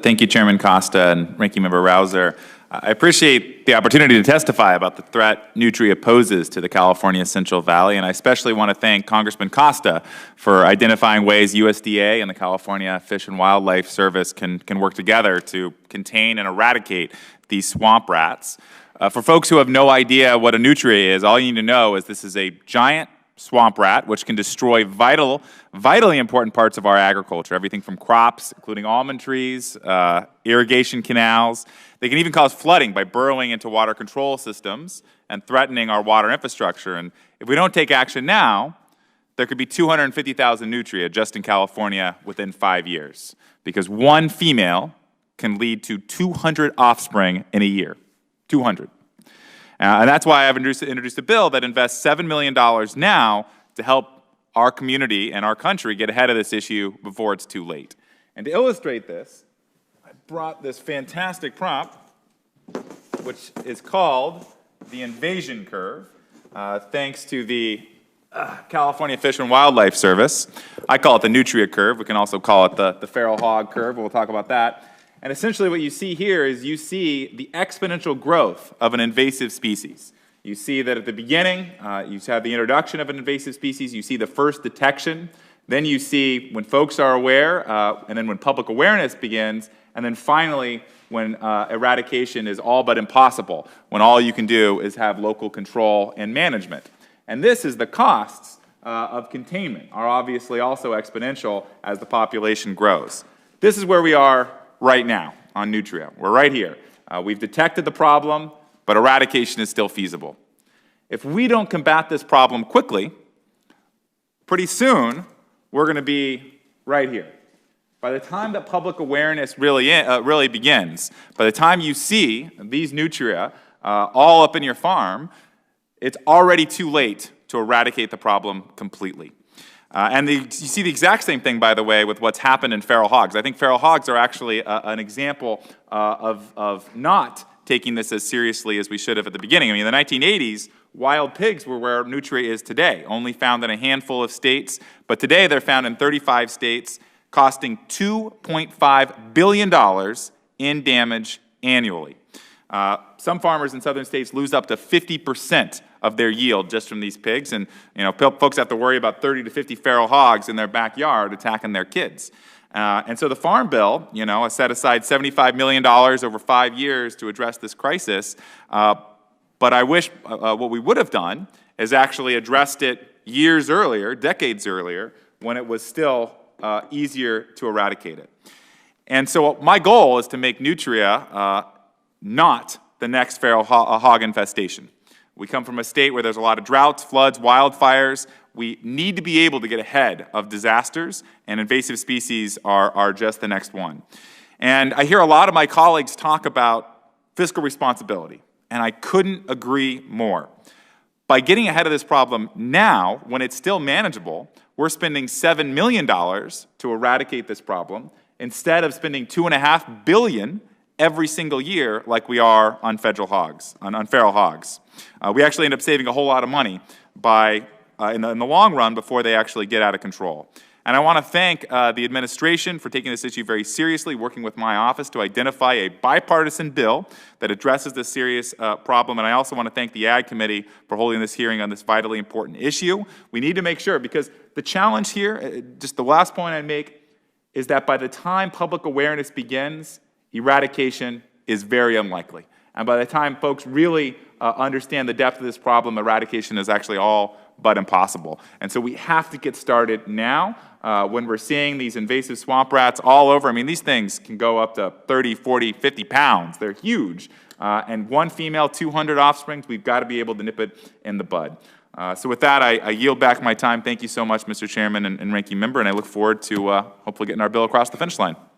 Thank you, Chairman Costa and Ranking Member Rouser. I appreciate the opportunity to testify about the threat Nutria poses to the California Central Valley, and I especially want to thank Congressman Costa for identifying ways USDA and the California Fish and Wildlife Service can work together to contain and eradicate these swamp rats. For folks who have no idea what a nutria is, all you need to know is this is a giant swamp rat, which can destroy vitally important parts of our agriculture, everything from crops, including almond trees, irrigation canals. They can even cause flooding by burrowing into water control systems and threatening our water infrastructure. And if we don't take action now, there could be 250,000 nutria just in California within 5 years, because one female can lead to 200 offspring in a year. 200. And that's why I've introduced a bill that invests $7 million now to help our community and our country get ahead of this issue before it's too late. And to illustrate this, I brought this fantastic prop, which is called the invasion curve, thanks to the California Fish and Wildlife Service. I call it the nutria curve. We can also call it the feral hog curve. We'll talk about that. And essentially what you see here is you see the exponential growth of an invasive species. You see that at the beginning, you have the introduction of an invasive species, you see the first detection, then you see when folks are aware, and then when public awareness begins, and then finally when eradication is all but impossible, when all you can do is have local control and management. And this is the costs of containment are obviously also exponential as the population grows. This is where we are right now on nutria. We're right here. We've detected the problem, but eradication is still feasible. If we don't combat this problem quickly, pretty soon we're going to be right here. By the time that public awareness really begins, by the time you see these nutria all up in your farm, it's already too late to eradicate the problem completely. You see the exact same thing, by the way, with what's happened in feral hogs. I think feral hogs are actually an example of not taking this as seriously as we should have at the beginning. I mean, in the 1980s, wild pigs were where nutria is today, only found in a handful of states, but today they're found in 35 states, costing $2.5 billion in damage annually. Some farmers in southern states lose up to 50% of their yield just from these pigs, and folks have to worry about 30 to 50 feral hogs in their backyard attacking their kids. And so the Farm Bill, has set aside $75 million over 5 years to address this crisis, but I wish what we would have done is actually addressed it years earlier, decades earlier, when it was still easier to eradicate it. And so my goal is to make nutria not the next feral hog infestation. We come from a state where there's a lot of droughts, floods, wildfires. We need to be able to get ahead of disasters, and invasive species are just the next one. And I hear a lot of my colleagues talk about fiscal responsibility, and I couldn't agree more. By getting ahead of this problem now, when it's still manageable, we're spending $7 million to eradicate this problem instead of spending $2.5 billion every single year like we are on feral hogs. We actually end up saving a whole lot of money in the long run before they actually get out of control. And I want to thank the administration for taking this issue very seriously, working with my office to identify a bipartisan bill that addresses this serious problem. And I also want to thank the Ag Committee for holding this hearing on this vitally important issue. We need to make sure, because the challenge here, just the last point I make, is that by the time public awareness begins, eradication is very unlikely. And by the time folks really understand the depth of this problem, eradication is actually all but impossible. And so we have to get started now when we're seeing these invasive swamp rats all over. I mean, these things can go up to 30, 40, 50 pounds. They're huge. And one female, 200 offsprings, we've got to be able to nip it in the bud. So with that, I yield back my time. Thank you so much, Mr. Chairman and Ranking Member, and I look forward to hopefully getting our bill across the finish line.